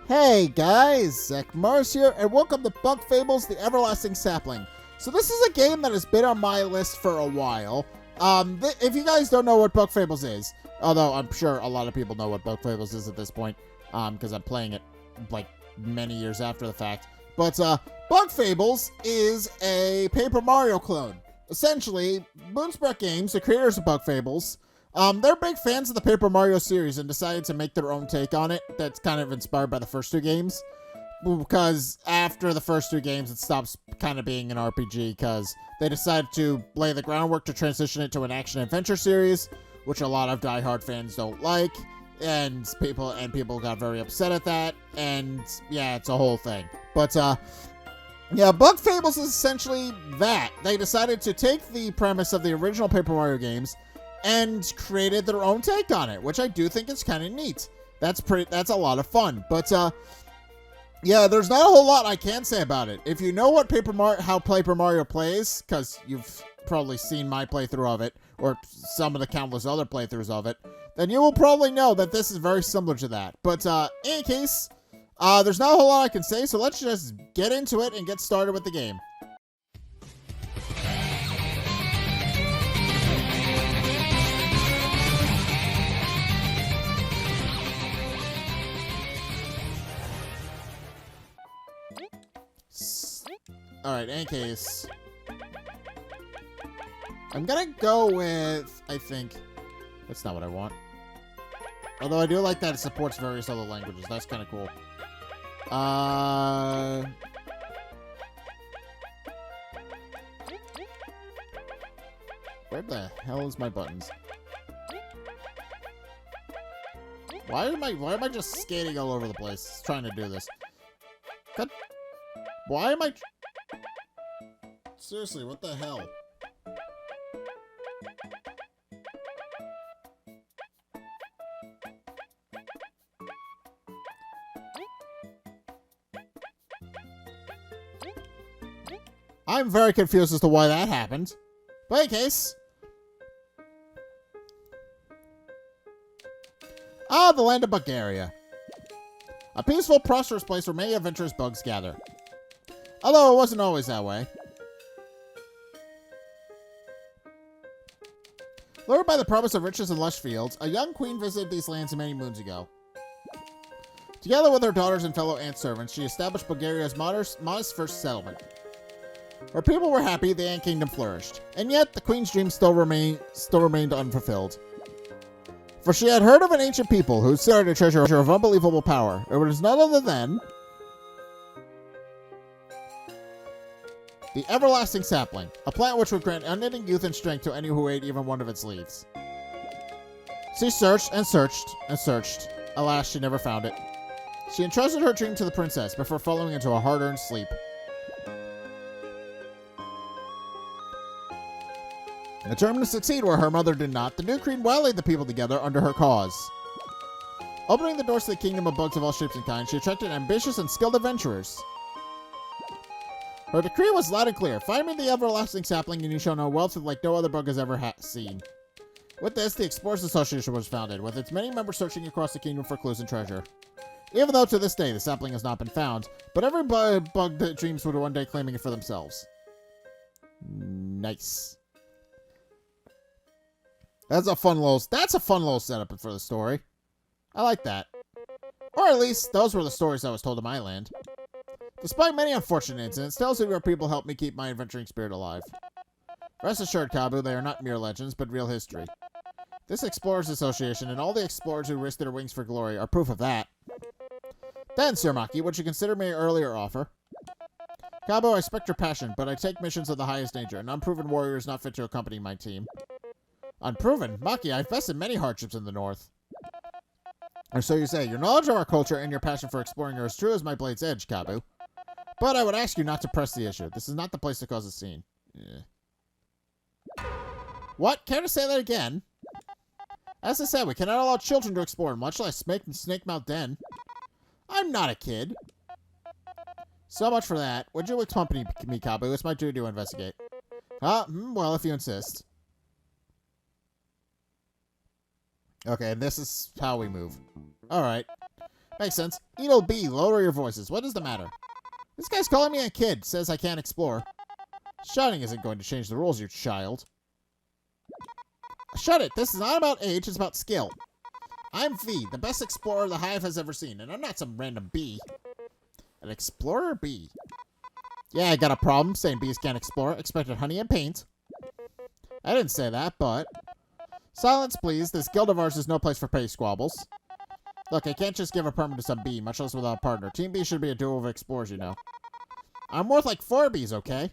Hey guys, Zack here, and welcome to Bug Fables, the Everlasting Sapling. So this is a game that has been on my list for a while. If you guys don't know what Bug Fables is, although I'm sure a lot of people know what Bug Fables is at this point, because I'm playing it, like, many years after the fact. But, Bug Fables is a Paper Mario clone. Essentially, Moonspread Games, the creators of Bug Fables, they're big fans of the Paper Mario series and decided to make their own take on it that's kind of inspired by the first two games. Because after the first two games, it stops kind of being an RPG because they decided to lay the groundwork to transition it to an action-adventure series, which a lot of diehard fans don't like, and people got very upset at that, and yeah, it's a whole thing. But, yeah, Bug Fables is essentially that. They decided to take the premise of the original Paper Mario games and created their own take on it, which I do think is kind of neat. That's a lot of fun. But, yeah, there's not a whole lot I can say about it. If you know what how Paper Mario plays, because you've probably seen my playthrough of it, or some of the countless other playthroughs of it, then you will probably know that this is very similar to that. But, in any case, there's not a whole lot I can say, so let's just get into it and get started with the game. Alright, in any case, I'm gonna go with, I think, that's not what I want. Although I do like that it supports various other languages. That's kind of cool. Where the hell is my buttons? Why am I just skating all over the place trying to do this? God, why am I... Seriously, what the hell? I'm very confused as to why that happened. But in any case... the land of Bulgaria. A peaceful, prosperous place where many adventurous bugs gather. Although it wasn't always that way. Lured by the promise of riches and lush fields, a young queen visited these lands many moons ago. Together with her daughters and fellow ant servants, she established Bulgaria's modest first settlement. Where people were happy, the ant kingdom flourished. And yet, the queen's dream still remained unfulfilled. For she had heard of an ancient people who started a treasure of unbelievable power. It was none other than... the Everlasting Sapling, a plant which would grant unending youth and strength to any who ate even one of its leaves. She searched and searched and searched. Alas, she never found it. She entrusted her dream to the princess before falling into a hard-earned sleep. Determined to succeed where her mother did not, the new queen rallied the people together under her cause. Opening the doors to the kingdom of bugs of all shapes and kinds, she attracted ambitious and skilled adventurers. Her decree was loud and clear. Find me the Everlasting Sapling and you shall know wealth like no other bug has ever seen. With this, the Explorers Association was founded, with its many members searching across the kingdom for clues and treasure. Even though to this day the sapling has not been found, but every bug that dreams would one day claiming it for themselves. Nice. That's a fun little setup for the story. I like that. Or at least, those were the stories I was told in my land. Despite many unfortunate incidents, tales of your people helped me keep my adventuring spirit alive. Rest assured, Kabu, they are not mere legends, but real history. This Explorers Association and all the explorers who risked their wings for glory are proof of that. Then, Sir Maki, would you consider my earlier offer? Kabu, I respect your passion, but I take missions of the highest danger. An unproven warrior is not fit to accompany my team. Unproven? Maki, I've faced many hardships in the north. Or so you say. Your knowledge of our culture and your passion for exploring are as true as my blade's edge, Kabu. But I would ask you not to press the issue. This is not the place to cause a scene. Yeah. What? Care to say that again? As I said, we cannot allow children to explore, much less Snake Mount Den. I'm not a kid. So much for that. Would you accompany me, Kabu? It's my duty to investigate. Well, if you insist. Okay, and this is how we move. Alright. Makes sense. Beetle B, lower your voices. What is the matter? This guy's calling me a kid. Says I can't explore. Shouting isn't going to change the rules, you child. Shut it. This is not about age. It's about skill. I'm V, the best explorer the Hive has ever seen, and I'm not some random bee. An explorer bee. Yeah, I got a problem saying bees can't explore. Expected honey and paint. I didn't say that, but... Silence, please. This guild of ours is no place for petty squabbles. Look, I can't just give a permit to some bee, much less without a partner. Team B should be a duo of explorers, you know. I'm worth like 4 bees, okay?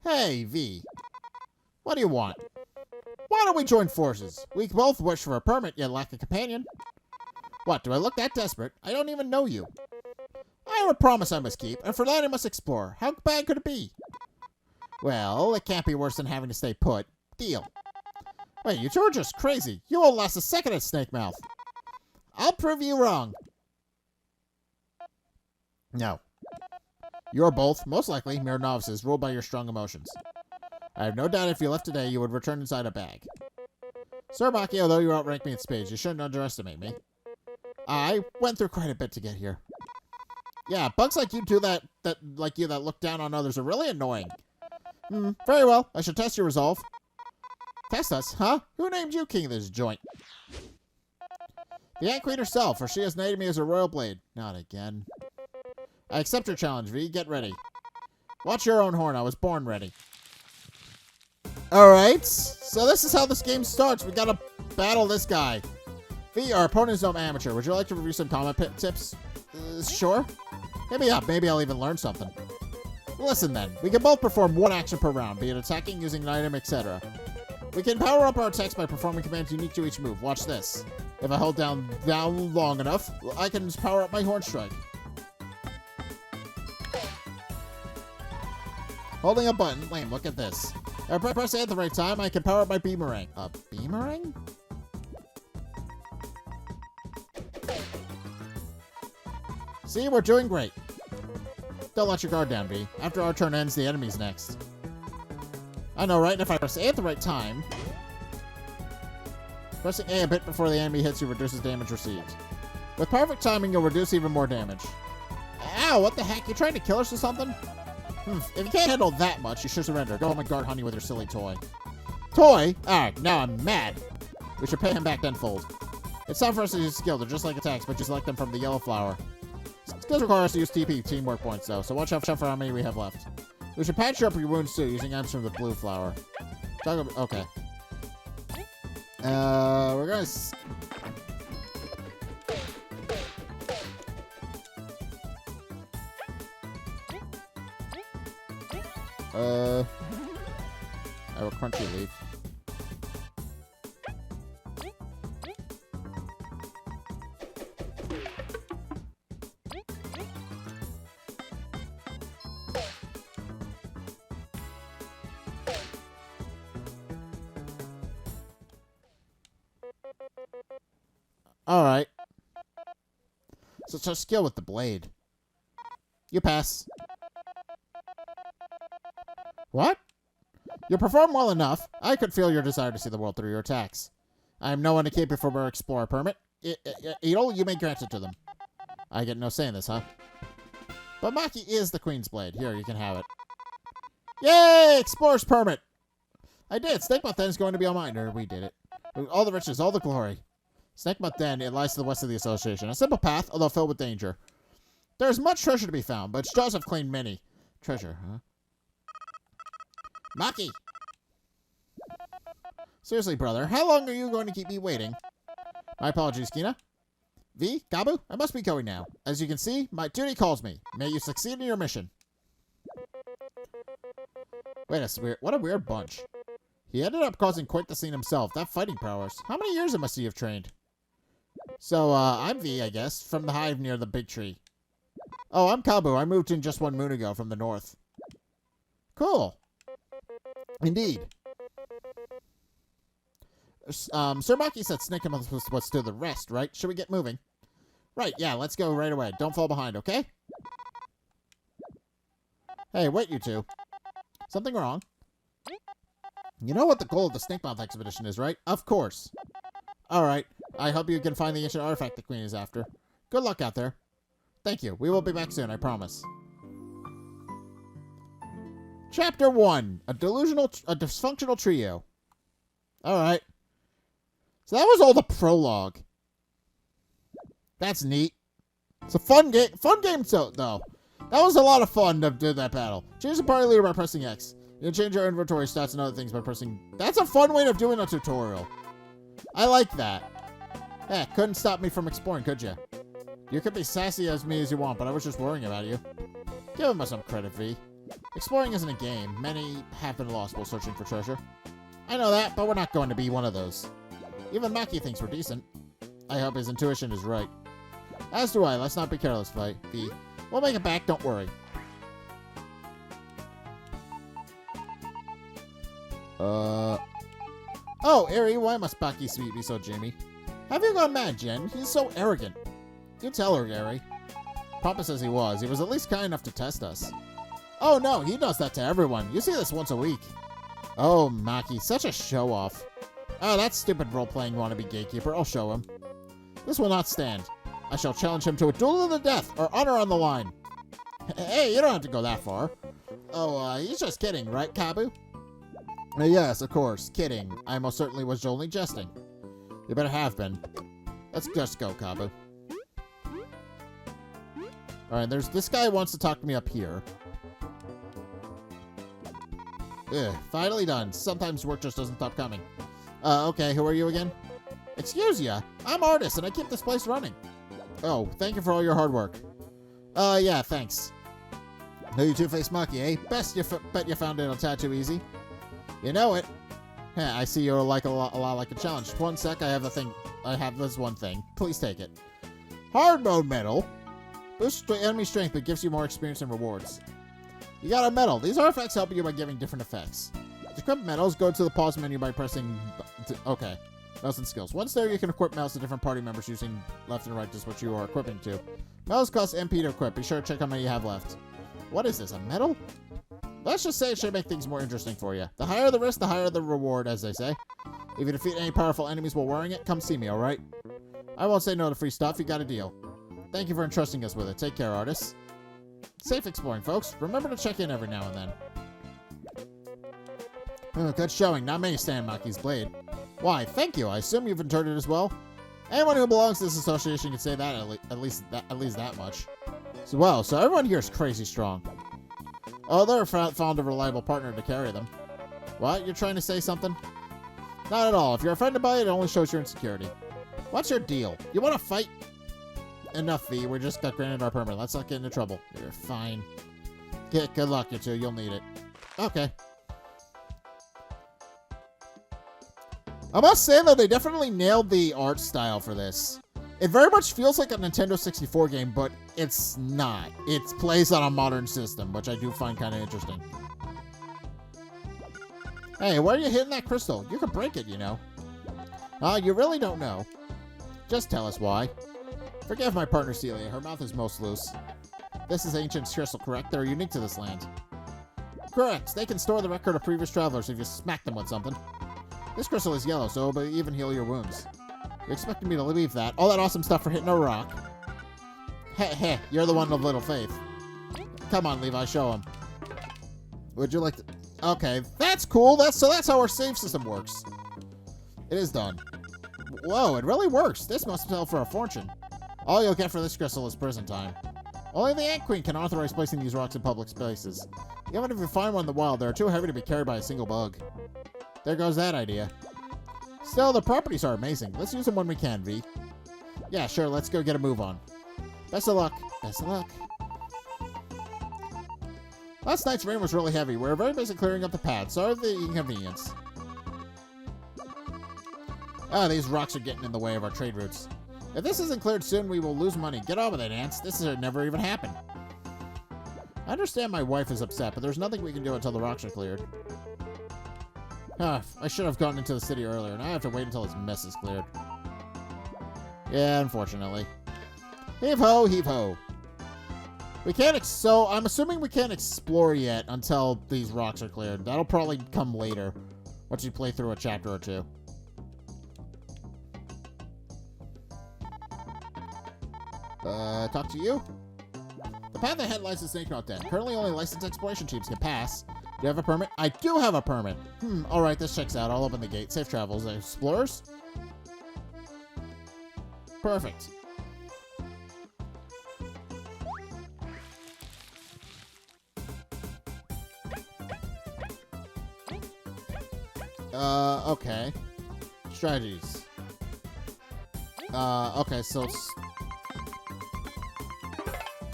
Hey, V. What do you want? Why don't we join forces? We both wish for a permit, yet lack a companion. What, do I look that desperate? I don't even know you. I have a promise I must keep, and for that I must explore. How bad could it be? Well, it can't be worse than having to stay put. Deal. Wait, you two are just crazy. You won't last a second at Snake Mouth. I'll prove you wrong. No. You are both, most likely, mere novices ruled by your strong emotions. I have no doubt if you left today, you would return inside a bag. Sir Maki, although you outrank me in spades, you shouldn't underestimate me. I went through quite a bit to get here. Yeah, bugs like you do that look down on others are really annoying. Very well. I should test your resolve. Test us, huh? Who named you king of this joint? The Ant Queen herself, for she has knighted me as a royal blade. Not again. I accept your challenge, V. Get ready. Watch your own horn. I was born ready. Alright, so this is how this game starts. We gotta battle this guy. V, our opponent is no amateur. Would you like to review some combat tips? Sure. Maybe I'll even learn something. Listen then, we can both perform one action per round, be it attacking, using an item, etc. We can power up our attacks by performing commands unique to each move. Watch this. If I hold down long enough, I can power up my horn strike. Holding a button, lame, look at this. If I press A at the right time, I can power up my beamerang. A beamerang? See, we're doing great. Don't let your guard down, V. After our turn ends, the enemy's next. I know, right? And if I press A at the right time... Pressing A a bit before the enemy hits you reduces damage received. With perfect timing, you'll reduce even more damage. Ow, what the heck? You trying to kill us or something? If you can't handle that much, you should surrender. Go home and guard honey with your silly toy. Toy? Alright, now I'm mad. We should pay him back tenfold. It's time for us to use skill. They're just like attacks, but you select them from the yellow flower. Skills require us to use TP, teamwork points, though, so watch out for how many we have left. We should patch up your wounds, too, using items from the blue flower. Okay. We're gonna... I have a crunchy leaf. Alright. So it's our skill with the blade. You pass. What? You perform well enough. I could feel your desire to see the world through your attacks. I am no one to keep you from our explorer permit. Edel, you may grant it to them. I get no say in this, huh? But Maki is the Queen's Blade. Here, you can have it. Yay! Explorer's permit! I did. Snakemouth Den is going to be all mine. We did it. All the riches, all the glory. Snakemouth Den, it lies to the west of the association. A simple path, although filled with danger. There is much treasure to be found, but its jaws have claimed many. Treasure, huh? Maki! Seriously, brother, how long are you going to keep me waiting? My apologies, Kina. V, Gabu, I must be going now. As you can see, my duty calls me. May you succeed in your mission. Wait what a weird bunch. He ended up causing quite the scene himself. That fighting prowess. How many years must he have trained? So, I'm V, I guess, from the hive near the big tree. Oh, I'm Kabu. I moved in just 1 moon ago from the north. Cool. Indeed. Sir Maki said Snakemouth was to the rest, right? Should we get moving? Right, yeah, let's go right away. Don't fall behind, okay? Hey, wait, you two. Something wrong? You know what the goal of the Snakemouth expedition is, right? Of course. Alright. I hope you can find the ancient artifact the Queen is after. Good luck out there. Thank you. We will be back soon, I promise. Chapter 1. A dysfunctional trio. Alright. So that was all the prologue. That's neat. It's a fun game. Fun game, though. That was a lot of fun to do that battle. Change the party leader by pressing X. You can change your inventory stats and other things by pressing... That's a fun way of doing a tutorial. I like that. Eh, couldn't stop me from exploring, could you? You could be sassy as me as you want, but I was just worrying about you. Give him some credit, V. Exploring isn't a game. Many have been lost while searching for treasure. I know that, but we're not going to be one of those. Even Maki thinks we're decent. I hope his intuition is right. As do I. Let's not be careless, V. We'll make it back, don't worry. Oh, Eri, why must Maki Sweet be so Jamie? Have you gone mad, Jen? He's so arrogant. You tell her, Eri. Papa says he was. He was at least kind enough to test us. Oh no, he does that to everyone. You see this once a week. Oh, Maki, such a show-off. Oh, that stupid role-playing wannabe gatekeeper. I'll show him. This will not stand. I shall challenge him to a duel to the death, or honor on the line. Hey, you don't have to go that far. Oh, he's just kidding, right, Kabu? Yes, of course, kidding. I most certainly was only jesting. You better have been. Let's just go, Kabu. Alright, this guy wants to talk to me up here. Ugh, finally done. Sometimes work just doesn't stop coming. Okay, who are you again? Excuse ya, I'm Artist and I keep this place running. Oh, thank you for all your hard work. Yeah, thanks. No, you two-faced monkey, eh? Bet you found it a tad too easy. You know it. Heh, I see you're like a lot like a challenge. One sec, I have this one thing. Please take it. Hard mode medal. Boosts enemy strength, but gives you more experience and rewards. You got a medal. These artifacts help you by giving different effects. To equip medals, go to the pause menu by pressing... Okay. Medals and skills. Once there, you can equip medals to different party members using left and right, just what you are equipping to. Medals cost MP to equip. Be sure to check how many you have left. What is this, a medal? Let's just say it should make things more interesting for you. The higher the risk, the higher the reward, as they say. If you defeat any powerful enemies while wearing it, come see me, alright? I won't say no to free stuff. You got a deal. Thank you for entrusting us with it. Take care, artists. Safe exploring, folks. Remember to check in every now and then. Oh, good showing. Not many stand Maki's blade. Why, thank you. I assume you've enjoyed it as well? Anyone who belongs to this association can say that at least that much. So everyone here is crazy strong. Oh, they're found a reliable partner to carry them. What? You're trying to say something? Not at all. If you're offended by it, it only shows your insecurity. What's your deal? You want to fight? Enough, V. We just got granted our permit. Let's not get into trouble. You're fine. Good luck, you two. You'll need it. Okay. I must say, though, they definitely nailed the art style for this. It very much feels like a Nintendo 64 game, but it's not. It plays on a modern system, which I do find kind of interesting. Hey, why are you hitting that crystal? You could break it, you know. You really don't know. Just tell us why. Forgive my partner Celia, her mouth is most loose. This is ancient crystal, correct? They're unique to this land. Correct. They can store the record of previous travelers if you smack them with something. This crystal is yellow, so it'll even heal your wounds. You expected me to leave that? All that awesome stuff for hitting a rock? Heh, you're the one of little faith. Come on, Levi, show him. Would you like to... Okay, that's cool. That's how our save system works. It is done. Whoa, it really works. This must sell for a fortune. All you'll get for this crystal is prison time. Only the Ant Queen can authorize placing these rocks in public spaces. Even if you find one in the wild, they're too heavy to be carried by a single bug. There goes that idea. Still, the properties are amazing. Let's use them when we can, V. Yeah, sure, let's go get a move on. Best of luck. Best of luck. Last night's rain was really heavy. We were very busy clearing up the path. Sorry for the inconvenience. These rocks are getting in the way of our trade routes. If this isn't cleared soon, we will lose money. Get on with it, ants. This has never even happened. I understand my wife is upset, but there's nothing we can do until the rocks are cleared. I should have gotten into the city earlier. Now I have to wait until this mess is cleared. Yeah, unfortunately. Heave-ho, heave-ho. We can't so I'm assuming we can't explore yet until these rocks are cleared. That'll probably come later, once you play through a chapter or two. Talk to you? The path ahead lies in Snake Mountain. Currently only licensed exploration teams can pass. Do you have a permit? I do have a permit. Alright, this checks out. I'll open the gate. Safe travels. Explorers? Perfect. Okay. Strategies. Okay, so...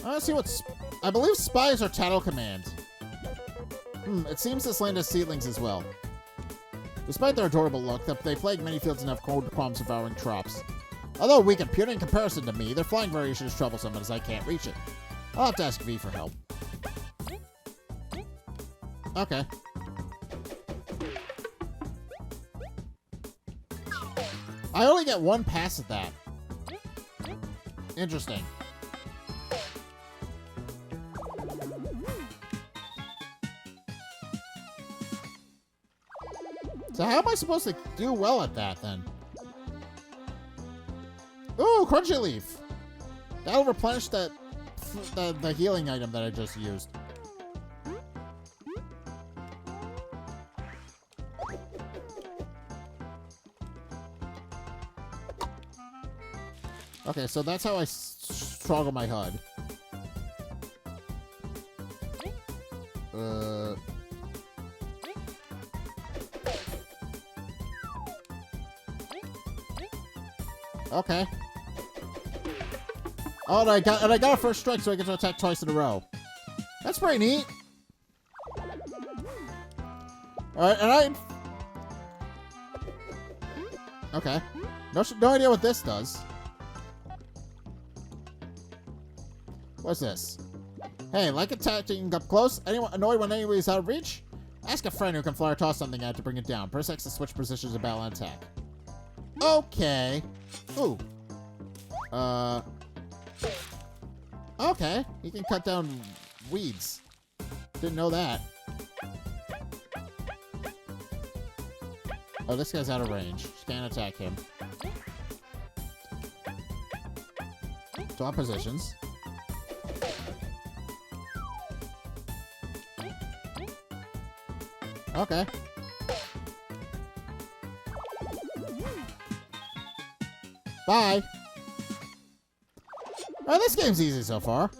Let's see what's... I believe spies are tattle command. It seems this land has seedlings as well. Despite their adorable look, they plague many fields and have cold palms devouring crops. Although weak and puny in comparison to me, their flying variation is troublesome as I can't reach it. I'll have to ask V for help. Okay. I only get one pass at that. Interesting. So how am I supposed to do well at that, then? Ooh, Crunchy Leaf! That'll replenish the healing item that I just used. Okay, so that's how I struggle my HUD. Okay. Oh, and I got a first strike, so I get to attack twice in a row. That's pretty neat. Alright, and okay. No idea what this does. What's this? Hey, like attacking up close? Anyone annoyed when anybody's out of reach? Ask a friend who can fly or toss something at to bring it down. Press X to switch positions of battle and attack. Okay. Ooh. Okay. You can cut down weeds. Didn't know that. Oh, this guy's out of range. Can't attack him. Swap positions. Okay. Bye. Alright, this game's easy so far.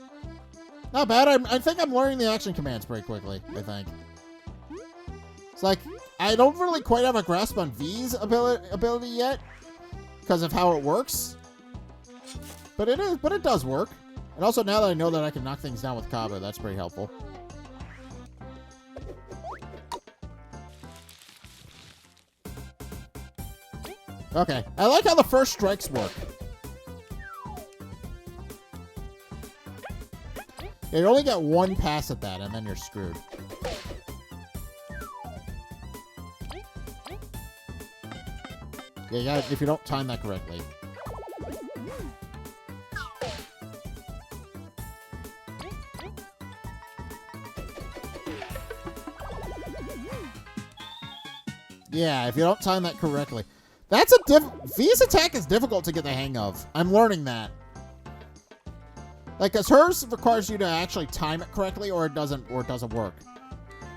Not bad. I think I'm learning the action commands pretty quickly, I think. It's like, I don't really quite have a grasp on V's ability yet, because of how it works. But it does work. And also now that I know that I can knock things down with Kaba, that's pretty helpful. Okay, I like how the first strikes work. You only get one pass at that, and then you're screwed. Yeah, you gotta, if you don't time that correctly. Yeah, if you don't time that correctly. That's a V's attack is difficult to get the hang of. I'm learning that. Like, cause hers requires you to actually time it correctly, or it doesn't work.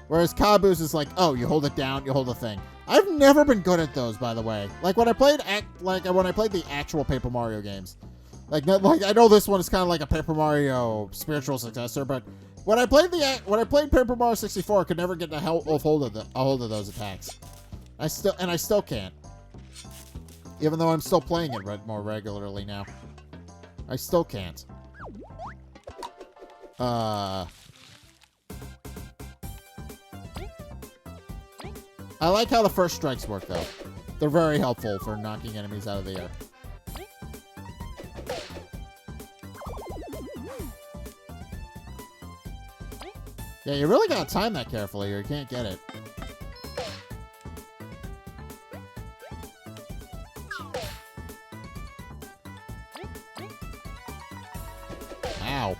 Whereas Kabu's is like, oh, you hold it down, you hold the thing. I've never been good at those, by the way. Like when I played the actual Paper Mario games. Like I know this one is kind of like a Paper Mario spiritual successor, but when I played Paper Mario 64, I could never get a hold of those attacks. I still can't. Even though I'm still playing it more regularly now. I still can't. I like how the first strikes work, though. They're very helpful for knocking enemies out of the air. Yeah, you really gotta time that carefully or you can't get it. Ow.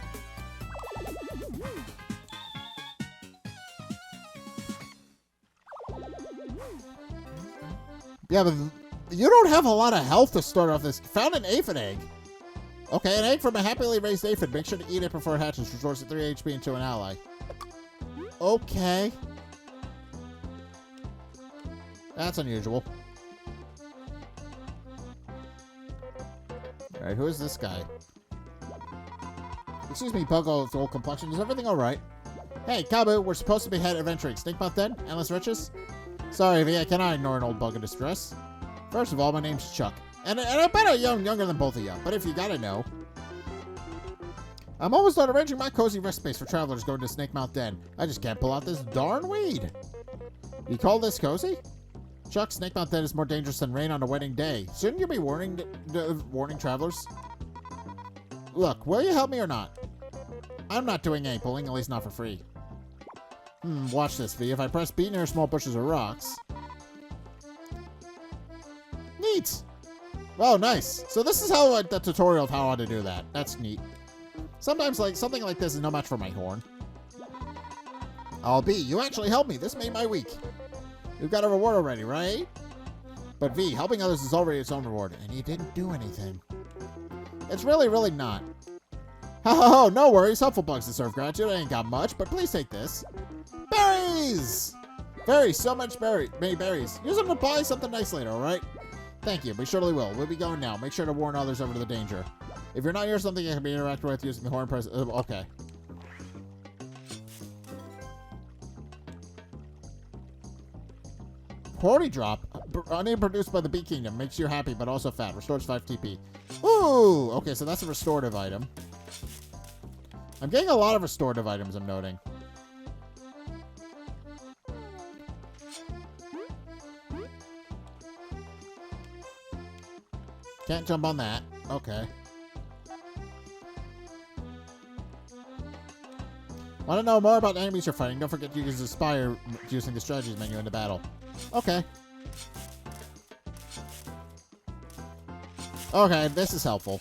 Yeah, but you don't have a lot of health to start off this. Found an aphid egg. Okay, an egg from a happily raised aphid. Make sure to eat it before it hatches. Restores 3 HP into an ally. Okay. That's unusual. Alright, who is this guy? Excuse me, Buggo's old complexion. Is everything alright? Hey, Kabu, we're supposed to be head adventuring. Snake Mouth Den? Endless Riches? Sorry, V, I cannot ignore an old bug in distress. First of all, my name's Chuck. And I bet I'm younger than both of you, but if you gotta know. I'm almost done arranging my cozy rest space for travelers going to Snake Mouth Den. I just can't pull out this darn weed. You call this cozy? Chuck, Snake Mouth Den is more dangerous than rain on a wedding day. Shouldn't you be warning travelers? Look, will you help me or not? I'm not doing any pulling, at least not for free. Watch this, V. If I press B near small bushes or rocks... Neat! Wow, nice. So this is how the tutorial of how to do that. That's neat. Sometimes something like this is no match for my horn. I'll be. You actually helped me. This made my week. You've got a reward already, right? But V, helping others is already its own reward, and you didn't do anything. It's really, really not. Ho, no worries. Helpful bugs deserve gratitude. I ain't got much, but please take this. Berries! Berries, so many berries. Use them to buy something nice later, alright? Thank you, we surely will. We'll be going now. Make sure to warn others over to the danger. If you're not here, something you can be interacted with using the horn press. Okay. Quality drop. Honey produced by the Bee Kingdom. Makes you happy, but also fat. Restores 5 TP. Ooh! Okay, so that's a restorative item. I'm getting a lot of restorative items, I'm noting. Can't jump on that. Okay. Want to know more about enemies you're fighting? Don't forget to use Aspire using the strategies menu in the battle. Okay. Okay, this is helpful.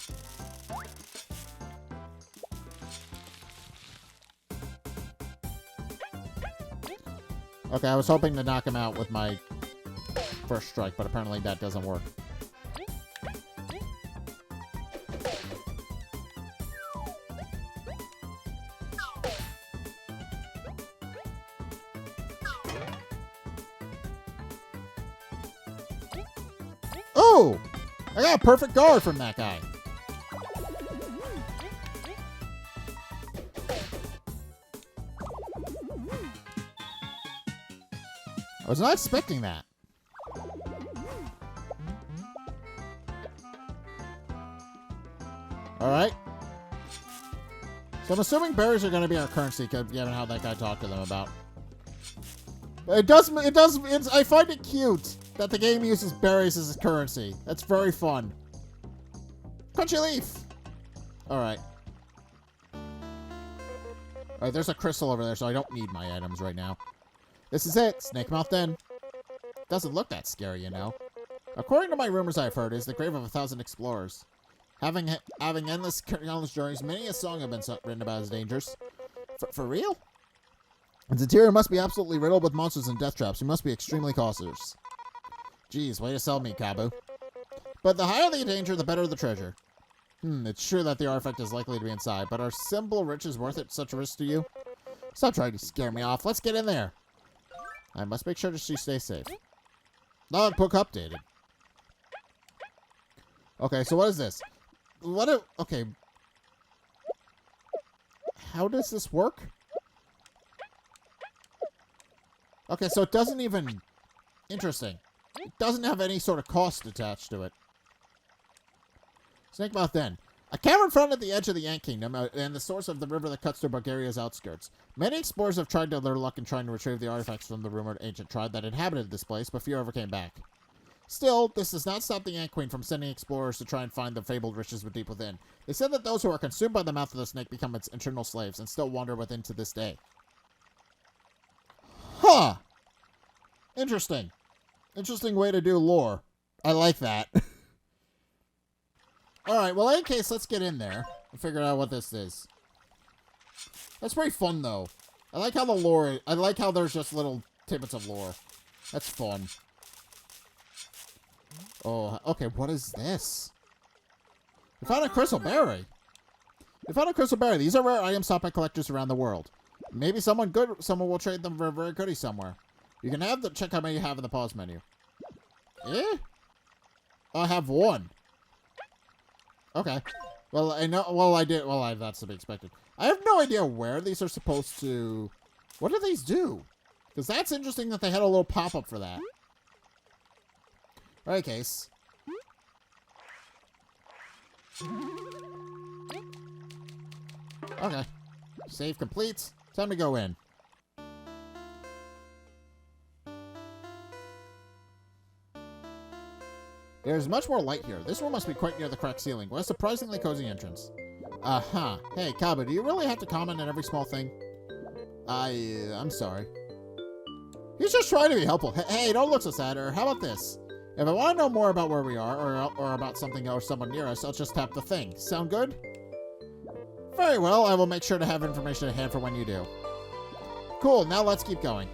Okay, I was hoping to knock him out with my first strike, but apparently that doesn't work. Oh! I got a perfect guard from that guy. I was not expecting that. Alright. So I'm assuming berries are going to be our currency, given how that guy talked to them about. But I find it cute that the game uses berries as a currency. That's very fun. Crunchy leaf! Alright. Alright, there's a crystal over there, so I don't need my items right now. This is it, Snake Mouth Den. Doesn't look that scary, you know. According to my rumors I've heard, it's the grave of 1,000 explorers. Having endless journeys, many a song have been written about its dangers. For real? Its interior must be absolutely riddled with monsters and death traps. You must be extremely cautious. Geez, way to sell me, Kabu. But the higher the danger, the better the treasure. It's true that the artifact is likely to be inside, but are simple riches worth it such a risk to you? Stop trying to scare me off. Let's get in there. I must make sure that she stays safe. Logbook updated. Okay, so what is this? Okay. How does this work? Okay, so it doesn't even... Interesting. It doesn't have any sort of cost attached to it. Snake Mouth Den. A cavern found at the edge of the Ant Kingdom and the source of the river that cuts through Bulgaria's outskirts. Many explorers have tried their luck in trying to retrieve the artifacts from the rumored ancient tribe that inhabited this place, but few ever came back. Still, this does not stop the Ant Queen from sending explorers to try and find the fabled riches deep within. They said that those who are consumed by the mouth of the snake become its internal slaves and still wander within to this day. Huh! Interesting. Interesting way to do lore. I like that. Alright, well, in any case, let's get in there and figure out what this is. That's pretty fun, though. I like how the lore... I like how there's just little tidbits of lore. That's fun. Oh, okay, what is this? We found a crystal berry. We found a crystal berry. These are rare items sought by collectors around the world. Maybe someone will trade them for a rare goodie somewhere. You can check how many you have in the pause menu. Eh? I have one. Okay. Well, I know. Well, I did. Well, that's to be expected. I have no idea where these are supposed to. What do these do? Because that's interesting that they had a little pop-up for that. Right, case. Okay. Save complete. Time to go in. There's much more light here. This room must be quite near the cracked ceiling. What a surprisingly cozy entrance. Uh-huh. Hey, Kaba, do you really have to comment on every small thing? I'm sorry. He's just trying to be helpful. Hey, don't look so sad. Or how about this? If I want to know more about where we are, or about something or someone near us, I'll just tap the thing. Sound good? Very well. I will make sure to have information at hand for when you do. Cool. Now let's keep going.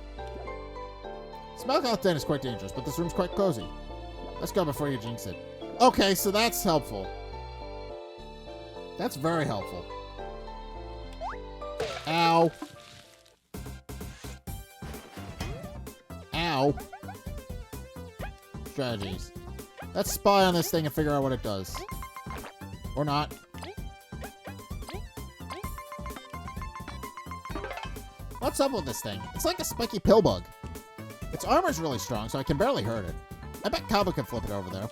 Smoke out den is quite dangerous, but this room's quite cozy. Let's go before you jinx it. Okay, so that's helpful. That's very helpful. Ow. Ow. Strategies. Let's spy on this thing and figure out what it does. Or not. What's up with this thing? It's like a spiky pill bug. Its armor's really strong, so I can barely hurt it. I bet Kaba can flip it over there.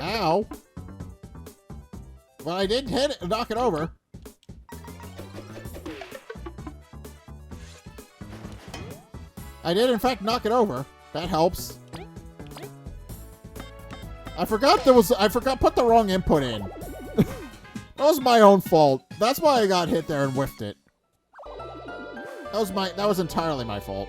Ow. Well, I did hit it and knock it over. I did, in fact, knock it over. That helps. I forgot put the wrong input in. That was my own fault. That's why I got hit there and whiffed it. That was entirely my fault.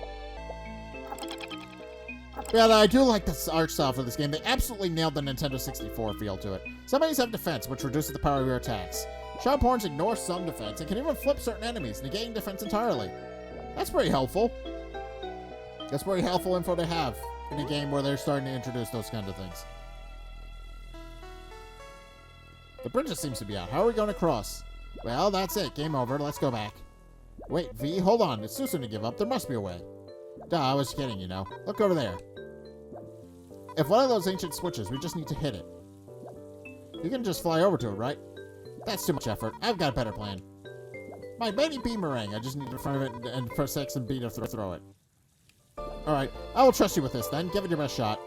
Yeah, I do like the art style for this game. They absolutely nailed the Nintendo 64 feel to it. Some enemies have defense, which reduces the power of your attacks. Sharp horns ignore some defense and can even flip certain enemies, negating defense entirely. That's pretty helpful. That's very helpful info to have in a game where they're starting to introduce those kind of things. The bridge just seems to be out. How are we going to cross? Well, that's it. Game over. Let's go back. Wait, V, hold on. It's too soon to give up. There must be a way. Duh, I was kidding, you know. Look over there. If one of those ancient switches, we just need to hit it. You can just fly over to it, right? That's too much effort. I've got a better plan. My mighty beamerang. I just need to in front of it and press X and B to throw it. Alright, I will trust you with this then. Give it your best shot.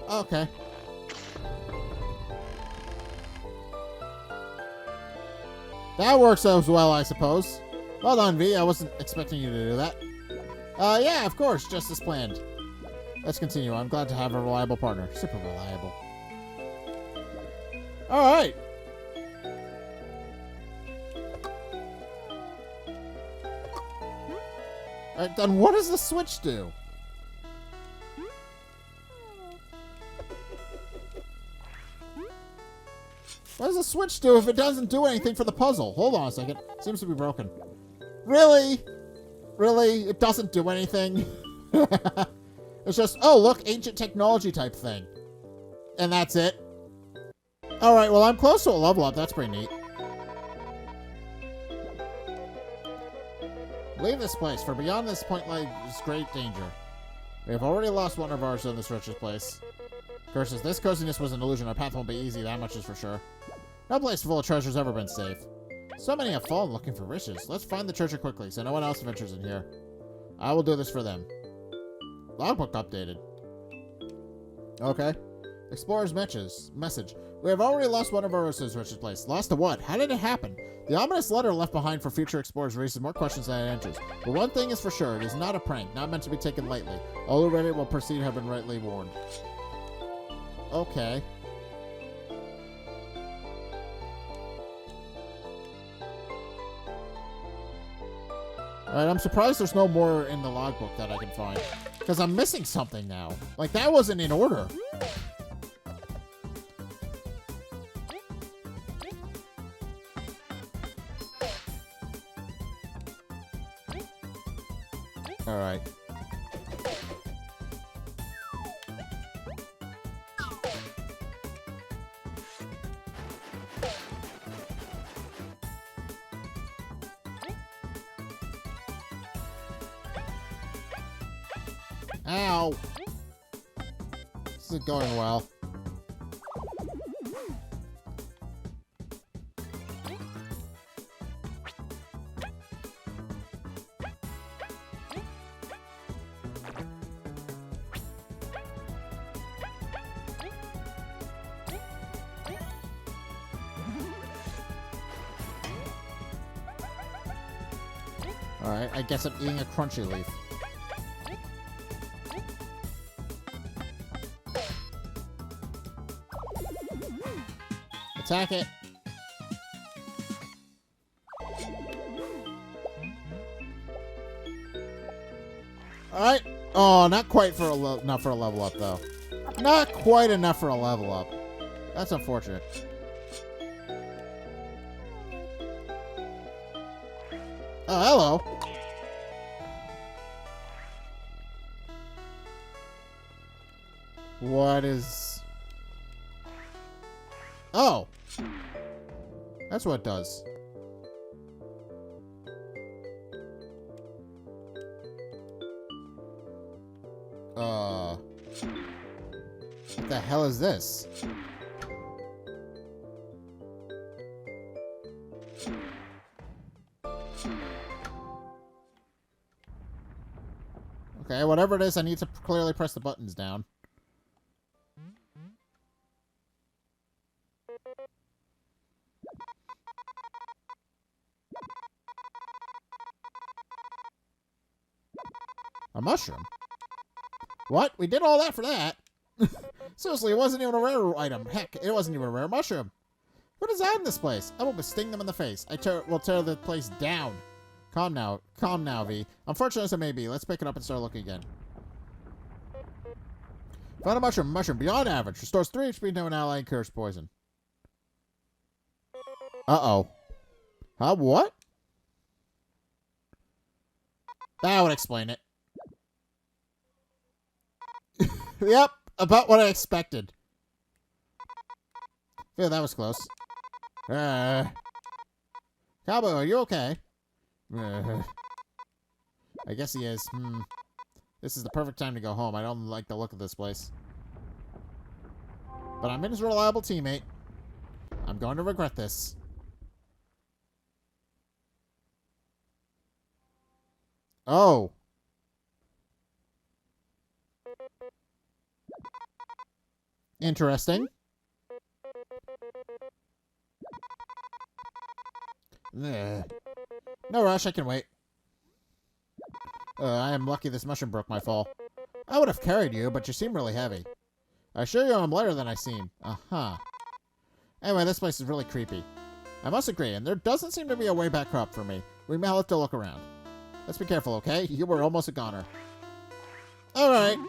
Okay. That works as well, I suppose. Well done, V. I wasn't expecting you to do that. Yeah, of course, just as planned. Let's continue. I'm glad to have a reliable partner. Super reliable. Alright. Alright, then what does the switch do? What does the switch do if it doesn't do anything for the puzzle? Hold on a second. Seems to be broken. Really? Really? It doesn't do anything? It's just, oh, look, ancient technology type thing. And that's it. Alright, well, I'm close to a level up. That's pretty neat. Leave this place, for beyond this point lies great danger. We have already lost one of ours in this wretched place. Curses, this coziness was an illusion. Our path won't be easy, that much is for sure. No place full of treasure has ever been safe. So many have fallen looking for riches. Let's find the treasure quickly, so no one else ventures in here. I will do this for them. Logbook updated. Okay. Explorer's message. We have already lost one of our resources, wretched place. Lost to what? How did it happen? The ominous letter left behind for future explorers raises more questions than it answers. But one thing is for sure, it is not a prank, not meant to be taken lightly. All who read it will proceed have been rightly warned. Okay. Alright, I'm surprised there's no more in the logbook that I can find. Because I'm missing something now. Like, that wasn't in order. Alright. Ow! This isn't going well. Alright, I guess I'm eating a crunchy leaf. Attack it. Alright. Oh, not quite for enough for a level up, though. Not quite enough for a level up. That's unfortunate. Oh, hello. What is... Oh. That's what it does. What the hell is this? Okay, whatever it is, I need to clearly press the buttons down. A mushroom? What? We did all that for that? Seriously, it wasn't even a rare item. Heck, it wasn't even a rare mushroom. What is that in this place? I will sting them in the face. We'll tear the place down. Calm now, V. Unfortunate as it may be, let's pick it up and start looking again. Found a mushroom. Mushroom beyond average. Restores 3 HP to an ally and cures poison. Uh-oh. Huh? What? That would explain it. Yep, about what I expected. Yeah, that was close. Cowboy, are you okay? I guess he is. This is the perfect time to go home. I don't like the look of this place. But I'm his reliable teammate. I'm going to regret this. Oh. Interesting. No rush, I can wait. I am lucky this mushroom broke my fall. I would have carried you, but you seem really heavy. I assure you I'm lighter than I seem. Uh-huh. Anyway, this place is really creepy. I must agree, and there doesn't seem to be a way back up for me. We may have to look around. Let's be careful, okay? You were almost a goner. Alright.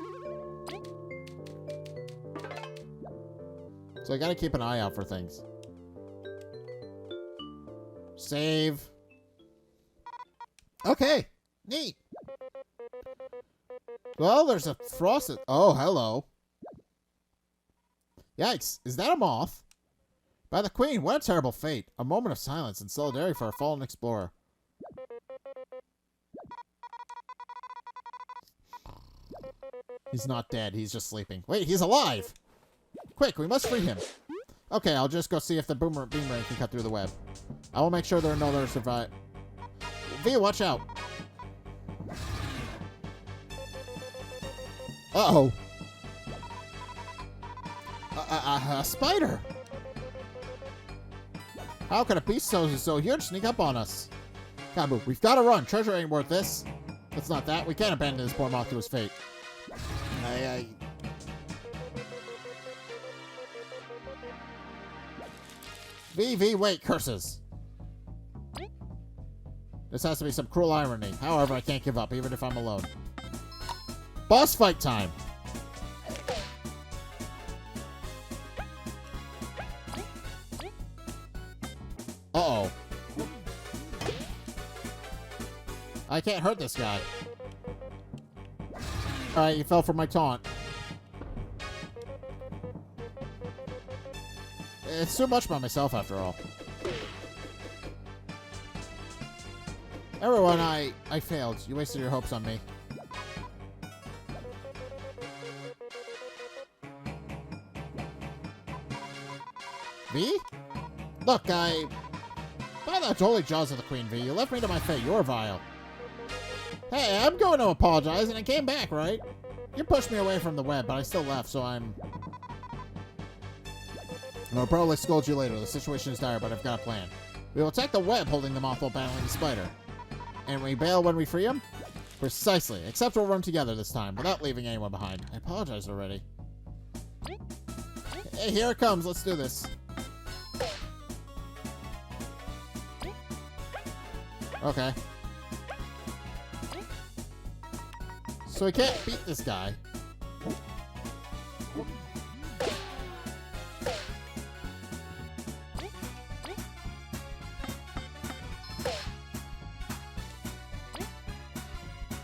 So I gotta keep an eye out for things. Save. Okay. Neat. Well, there's a frosted... Oh, hello. Yikes. Is that a moth? By the Queen, what a terrible fate. A moment of silence and solidarity for a fallen explorer. He's not dead. He's just sleeping. Wait, he's alive! Quick, we must free him. Okay, I'll just go see if the boomerang can cut through the web. I will make sure there are no others survive. V, watch out. Uh-oh. A spider. How could a beast so huge sneak up on us? Kabu, we've got to run. Treasure ain't worth this. It's not that. We can't abandon this poor moth to his fate. V, wait, curses. This has to be some cruel irony. However, I can't give up, even if I'm alone. Boss fight time. Uh-oh. I can't hurt this guy. Alright, you fell for my taunt. It's too much by myself, after all. Everyone, I failed. You wasted your hopes on me. V? Look, by the holy jaws of the Queen, V, you left me to my fate. You're vile. Hey, I'm going to apologize, and I came back, right? You pushed me away from the web, but I still left, so I'm... I'll probably scold you later. The situation is dire, but I've got a plan. We will attack the web holding the moth while battling the spider. And we bail when we free him? Precisely. Except we'll run together this time, without leaving anyone behind. I apologize already. Hey, here it comes. Let's do this. Okay. So we can't beat this guy.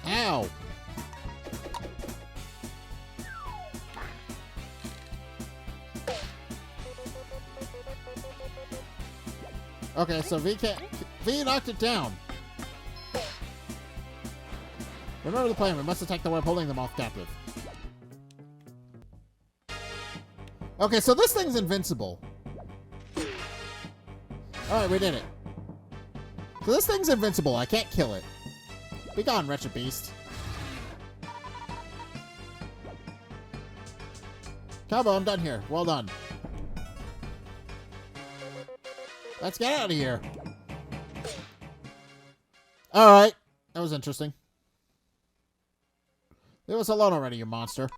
Ow! Okay, so V knocked it down. Remember the plan. We must attack the web holding them off captive. Okay, so this thing's invincible. Alright, we did it. So this thing's invincible. I can't kill it. Be gone, wretched beast. Cowboy, I'm done here. Well done. Let's get out of here. Alright. That was interesting. Leave us alone already, you monster.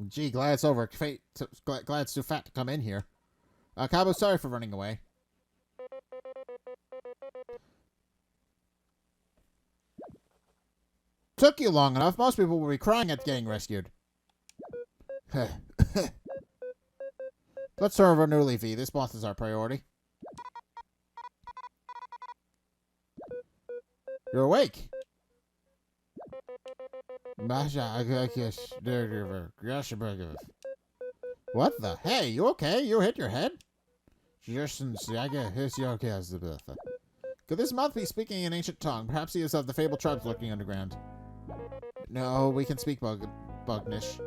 Gee, glad it's over. Glad it's too fat to come in here. Cabo, sorry for running away. Took you long enough. Most people will be crying at getting rescued. Let's turn over newly, V. This boss is our priority. You're awake. What the? Hey, you okay? You hit your head? Could this mouth be speaking an ancient tongue? Perhaps he is of the fabled tribes lurking underground. No, we can speak Bugnish.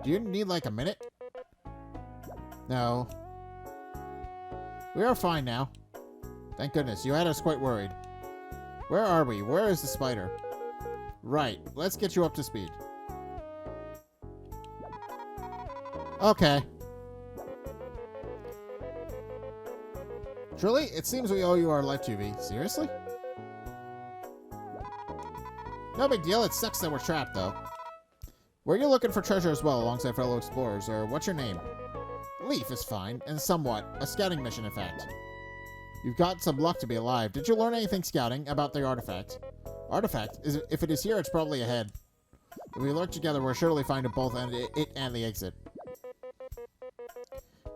Do you need like a minute? No. We are fine now. Thank goodness. You had us quite worried. Where are we? Where is the spider? Right. Let's get you up to speed. Okay. Truly? It seems we owe you our life, 2V. Seriously? No big deal. It sucks that we're trapped, though. Were you looking for treasure as well, alongside fellow explorers, or what's your name? Leaf is fine, and somewhat. A scouting mission, in fact. You've got some luck to be alive. Did you learn anything scouting about the artifact? Artifact? If it is here, it's probably ahead. If we lurk together, we'll surely find it both and it and the exit.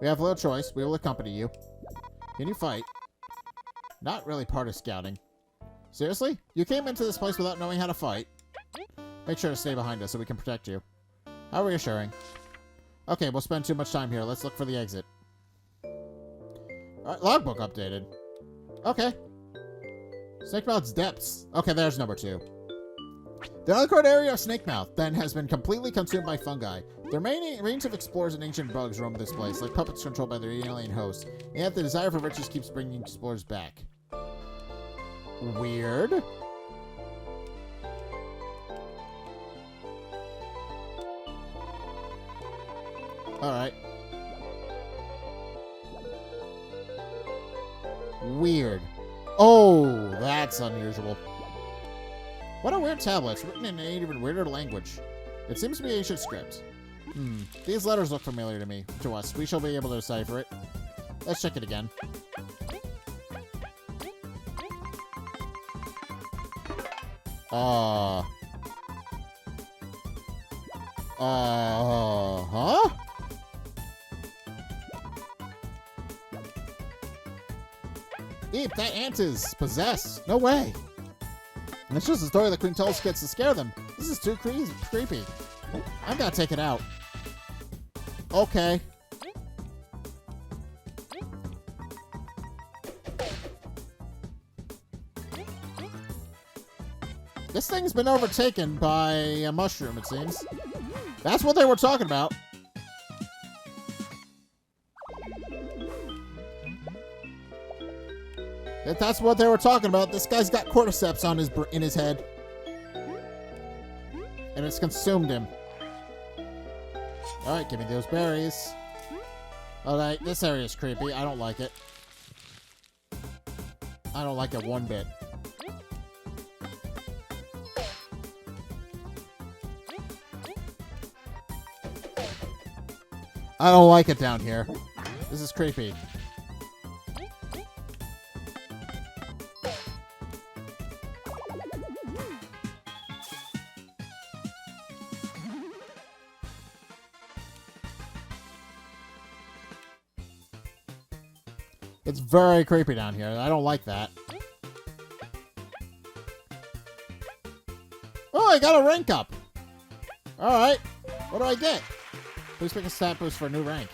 We have little choice. We will accompany you. Can you fight? Not really part of scouting. Seriously? You came into this place without knowing how to fight? Make sure to stay behind us so we can protect you. How reassuring. Okay, we'll spend too much time here. Let's look for the exit. Alright, logbook updated. Okay. Snakemouth's depths. Okay, there's number 2. The uncharted area of Snakemouth, then, has been completely consumed by fungi. The remaining range of explorers and ancient bugs roam this place, like puppets controlled by their alien hosts, and yet the desire for riches keeps bringing explorers back. Weird. Alright. Weird. Oh, that's unusual. What a weird tablet. It's written in an even weirder language. It seems to be ancient script. These letters look familiar to us. We shall be able to decipher it. Let's check it again. Huh? Eep, that ant is possessed. No way. And it's just a story the queen tells kids to scare them. This is too creepy. I'm gonna take it out. Okay. This thing's been overtaken by a mushroom, it seems. That's what they were talking about. If that's what they were talking about, this guy's got cordyceps on in his head. And it's consumed him. Alright, give me those berries. Alright, this area is creepy. I don't like it. I don't like it one bit. I don't like it down here. This is creepy. It's very creepy down here. I don't like that. Oh, I got a rank up. Alright. What do I get? Please pick a stat boost for a new rank.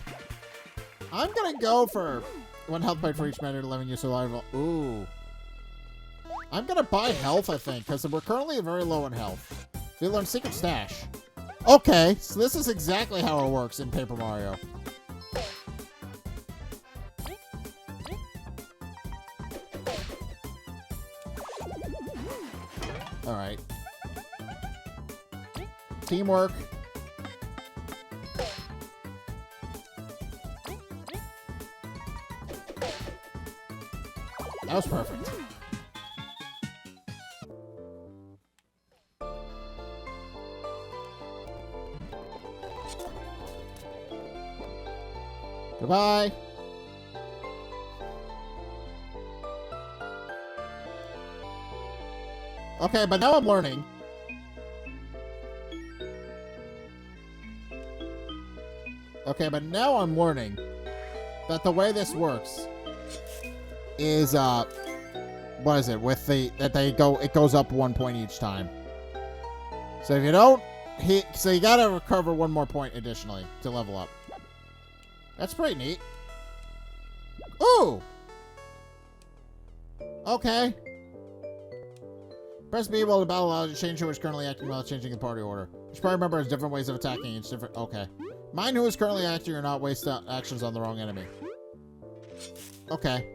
I'm gonna go for 1 health point for each minute, 11 years survival. Ooh. I'm gonna buy health, I think, because we're currently very low in health. We learn Secret Stash. Okay, so this is exactly how it works in Paper Mario. Alright. Teamwork. That was perfect. Goodbye. Okay, but now I'm learning. Okay, but now I'm learning that the way this works is, what is it? With it goes up 1 point each time. So if you don't hit, so you gotta recover 1 more point additionally to level up. That's pretty neat. Ooh! Okay. Press B while the battle allows you to change who is currently acting while changing the party order. You should probably remember there's different ways of attacking each different... Okay. Mind who is currently acting or not waste actions on the wrong enemy. Okay.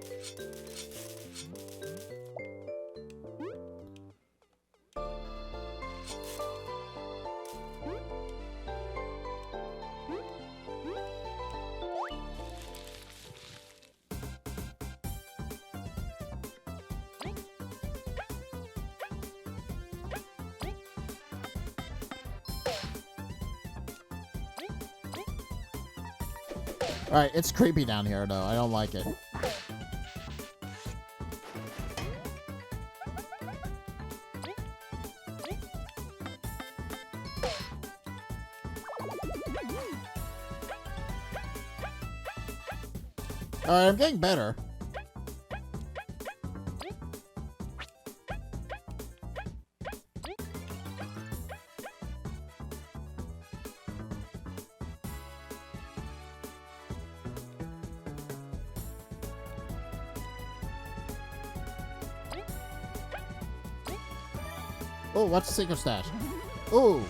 Alright, it's creepy down here, though. I don't like it. Alright, I'm getting better. Oh, what's the secret stash? Ooh.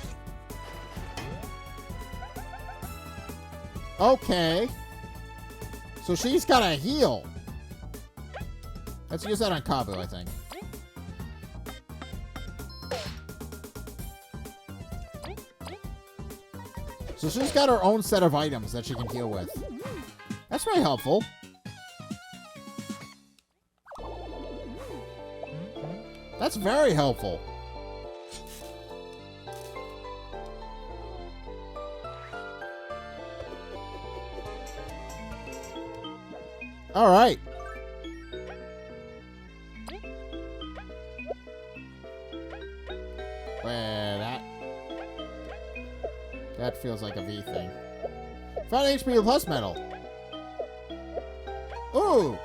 Okay. So she's got a heal. Let's use that on Kabu, I think. So she's got her own set of items that she can heal with. That's very helpful. That's very helpful. All right. That feels like a V thing. Found HP plus medal. Ooh.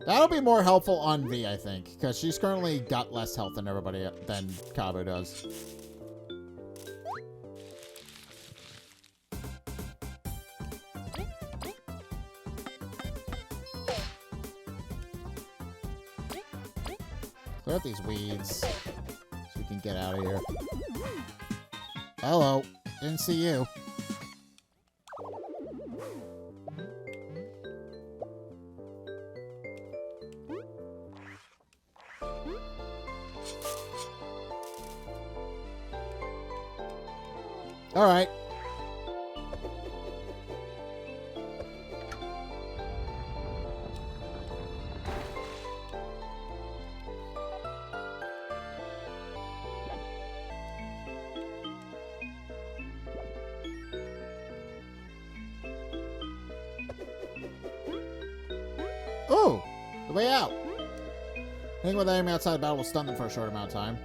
That'll be more helpful on V, I think, because she's currently got less health than everybody than Kabu does. Clear out these weeds so we can get out of here. Hello. Didn't see you. All right. Oh, the way out. Hitting with an enemy outside the battle will stun them for a short amount of time.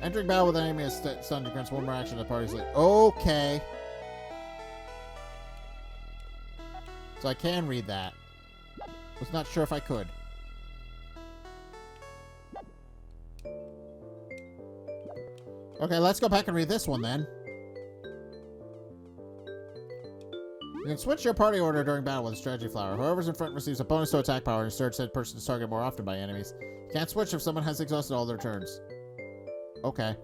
Entering battle with an enemy is stunned grants one more action to the party's like, okay. So I can read that. Was not sure if I could. Okay, let's go back and read this one then. You can switch your party order during battle with a strategy flower. Whoever's in front receives a bonus to attack power and search said person is targeted more often by enemies. You can't switch if someone has exhausted all their turns. Okay.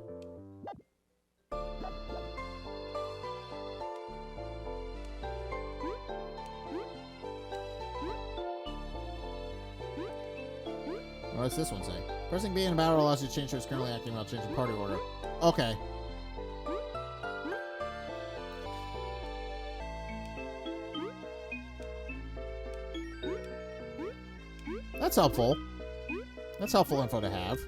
What's this one say? Pressing B in battle allows you to change who's currently acting while changing party order. Okay. That's helpful. That's helpful info to have.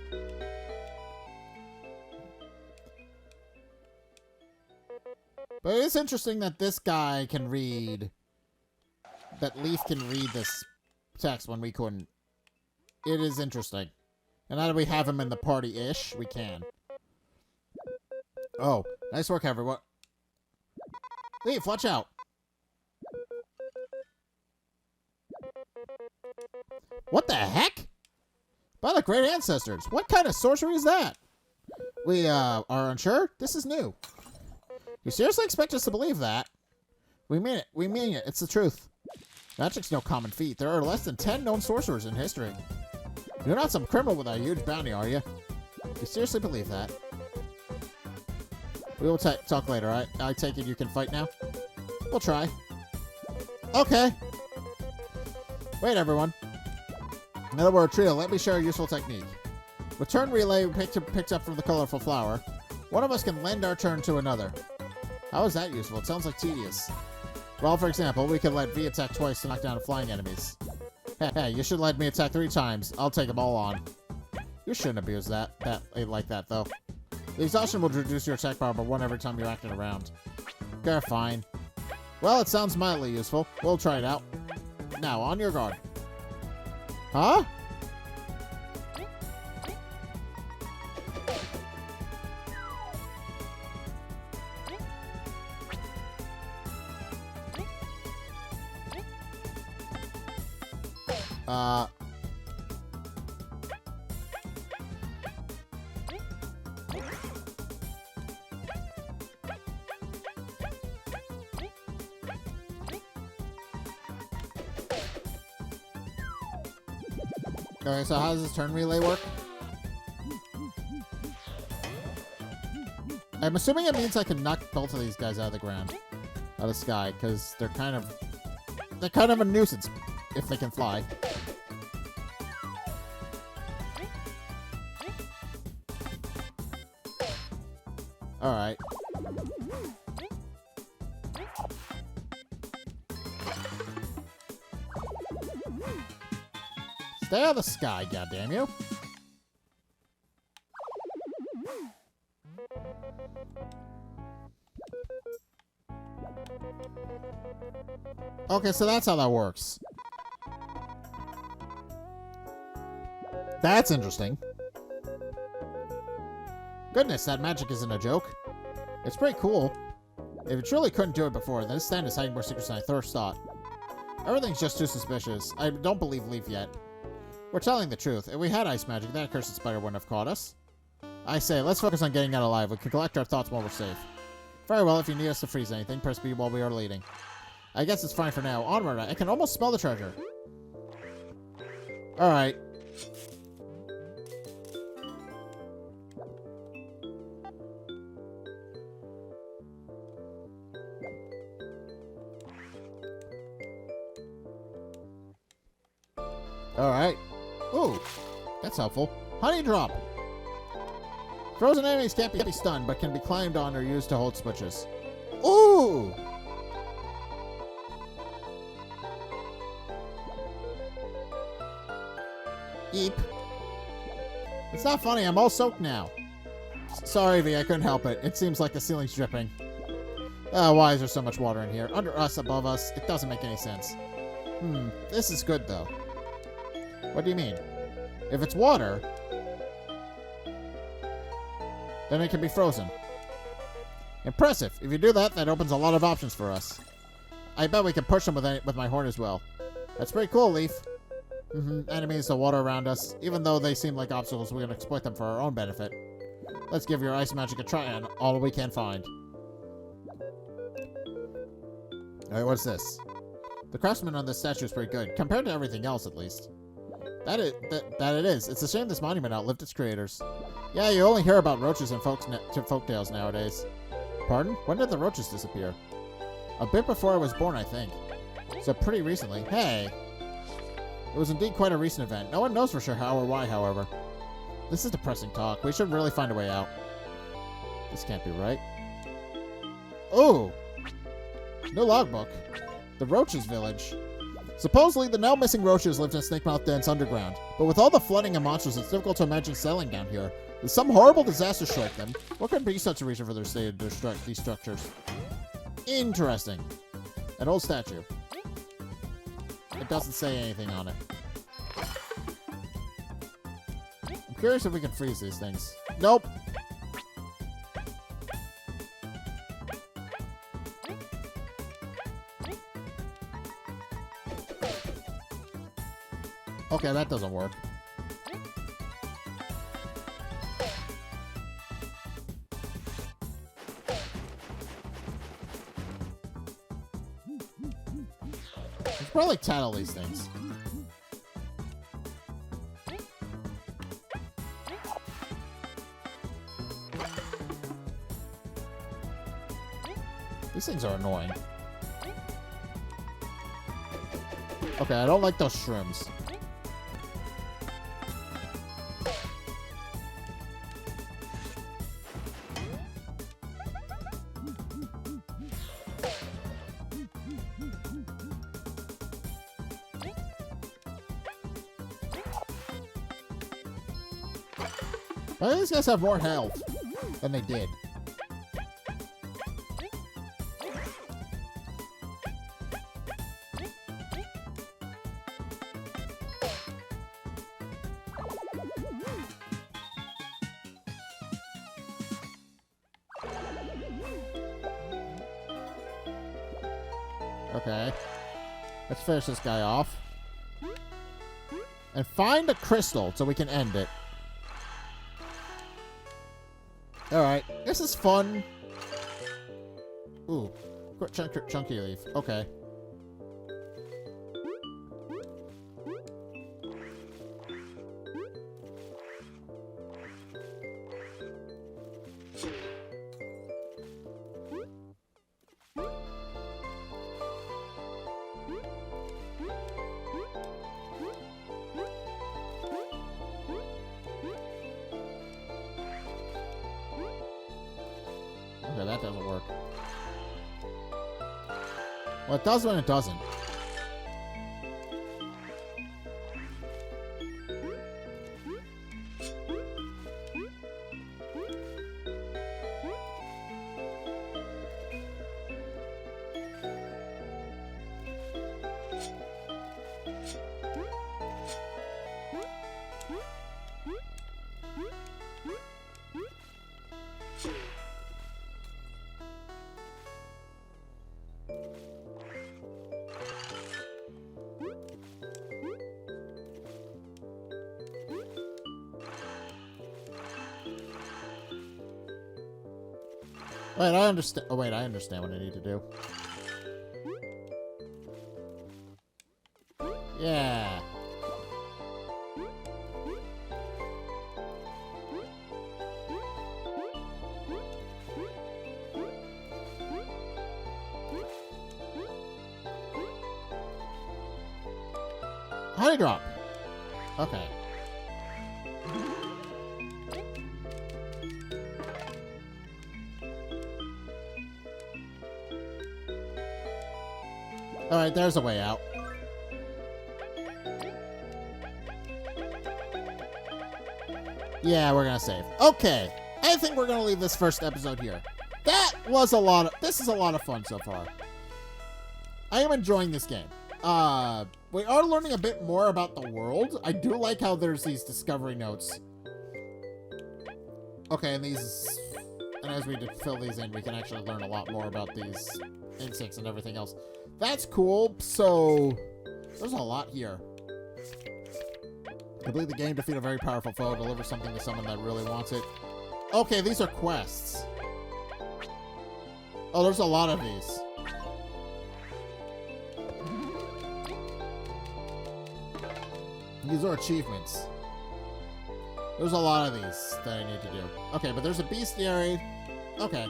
But it is interesting that this guy can read... That Leaf can read this text when we couldn't. It is interesting. And now that we have him in the party-ish, we can. Oh, nice work, everyone. Leaf, watch out. What the heck? By the great ancestors, what kind of sorcery is that? We, are unsure? This is new. You seriously expect us to believe that? We mean it. We mean it. It's the truth. Magic's no common feat. There are less than 10 known sorcerers in history. You're not some criminal with a huge bounty, are you? You seriously believe that? We will talk later, right? I take it you can fight now? We'll try. Okay. Wait, everyone. Now that we're a trio, let me share a useful technique. With turn relay picked up from the colorful flower, one of us can lend our turn to another. How is that useful? It sounds like tedious. Well, for example, we could let V attack twice to knock down flying enemies. Hey, you should let me attack 3 times. I'll take them all on. You shouldn't abuse that like that, though. The exhaustion will reduce your attack power by 1 every time you're acting around. Okay, fine. Well, it sounds mildly useful. We'll try it out. Now, on your guard. Huh? Okay, so how does this turn relay work? I'm assuming it means I can knock both of these guys out of the ground. Out of the sky, because they're kind of a nuisance if they can fly. Alright. Stay out of the sky, goddamn you. Okay, so that's how that works. That's interesting. Goodness, that magic isn't a joke. It's pretty cool. If you truly couldn't do it before, then this stand is hiding more secrets than I first thought. Everything's just too suspicious. I don't believe Leaf yet. We're telling the truth. If we had ice magic, that cursed spider wouldn't have caught us. I say, let's focus on getting out alive. We can collect our thoughts while we're safe. Very well, if you need us to freeze anything, press B while we are leading. I guess it's fine for now. Onward, I can almost smell the treasure. Alright. Alright. Ooh, that's helpful. Honey drop. Frozen enemies can't be stunned, but can be climbed on or used to hold switches. Ooh! Eep. It's not funny, I'm all soaked now. Sorry, V, I couldn't help it. It seems like the ceiling's dripping. Why is there so much water in here? Under us, above us, it doesn't make any sense. This is good, though. What do you mean? If it's water, then it can be frozen. Impressive. If you do that, that opens a lot of options for us. I bet we can push them with my horn as well. That's pretty cool, Leaf. Enemies, the water around us. Even though they seem like obstacles, we can exploit them for our own benefit. Let's give your ice magic a try and all we can find. Alright, what's this? The craftsman on this statue is pretty good, compared to everything else at least. That it is. It's a shame this monument outlived its creators. Yeah, you only hear about roaches in folktales nowadays. Pardon? When did the roaches disappear? A bit before I was born, I think. So pretty recently. Hey! It was indeed quite a recent event. No one knows for sure how or why, however. This is depressing talk. We should really find a way out. This can't be right. Ooh! New logbook. The Roaches Village. Supposedly, the now missing roaches lived in Snakemouth Den's underground, but with all the flooding and monsters, it's difficult to imagine settling down here. Did some horrible disaster strike them? What could be such a reason for their state to destruct these structures? Interesting. An old statue. It doesn't say anything on it. I'm curious if we can freeze these things. Nope. Okay, that doesn't work. I should probably tattle these things. These things are annoying. Okay, I don't like those shrooms. Why do these guys have more health than they did? Okay. Let's finish this guy off. And find a crystal so we can end it. Alright, this is fun. Ooh, chunky leaf. Okay. Okay, that doesn't work. Well, it does when it doesn't. Wait, I understand. Oh, wait, I understand what I need to do. Yeah. Honey drop. Okay. Alright, there's a way out. Yeah, we're gonna save. Okay. I think we're gonna leave this first episode here. That was a lot of... This is a lot of fun so far. I am enjoying this game. We are learning a bit more about the world. I do like how there's these discovery notes. Okay, and these... And as we fill these in, we can actually learn a lot more about these insects and everything else. That's cool. So, there's a lot here. Complete the game, defeat a very powerful foe, deliver something to someone that really wants it. Okay, these are quests. Oh, there's a lot of these. These are achievements. There's a lot of these that I need to do. Okay, but there's a bestiary. Okay.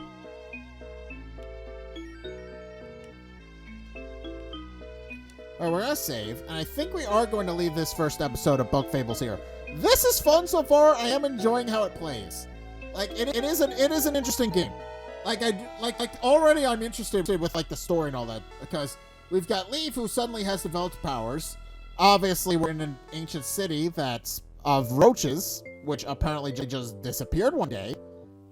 Alright, we're gonna save, and I think we are going to leave this first episode of Bug Fables here. This is fun so far. I am enjoying how it plays. Like, it is an interesting game. Like, already I'm interested with, like, the story and all that, because we've got Leaf, who suddenly has developed powers. Obviously, we're in an ancient city that's of roaches, which apparently just disappeared one day,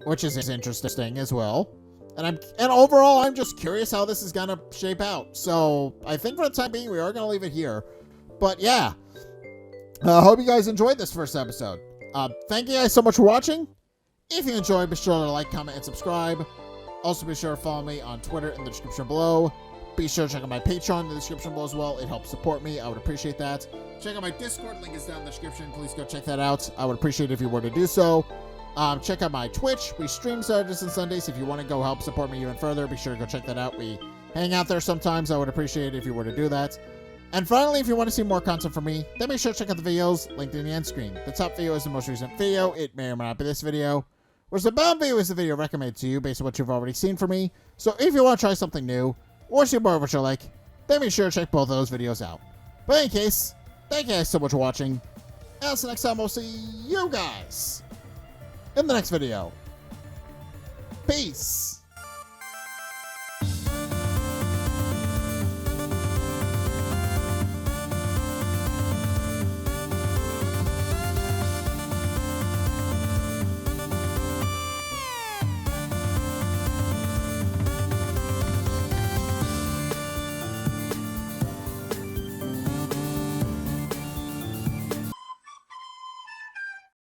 which is interesting as well. And overall, I'm just curious how this is gonna shape out. So I think for the time being, we are gonna leave it here. But yeah, I hope you guys enjoyed this first episode. Thank you guys so much for watching. If you enjoyed, be sure to like, comment, and subscribe. Also, be sure to follow me on Twitter in the description below. Be sure to check out my Patreon in the description below as well. It helps support me. I would appreciate that. Check out my Discord. Link is down in the description. Please go check that out. I would appreciate it if you were to do so. Check out my Twitch. We stream Saturdays and Sundays. If you want to go help support me even further, be sure to go check that out. We hang out there sometimes. I would appreciate it if you were to do that. And finally, if you want to see more content from me, then be sure to check out the videos linked in the end screen. The top video is the most recent video. It may or may not be this video. Whereas the bottom video is the video recommended to you based on what you've already seen from me. So if you want to try something new, or see more of what you like, then be sure to check both of those videos out. But in any case, thank you guys so much for watching. And until next time, we'll see you guys in the next video. Peace.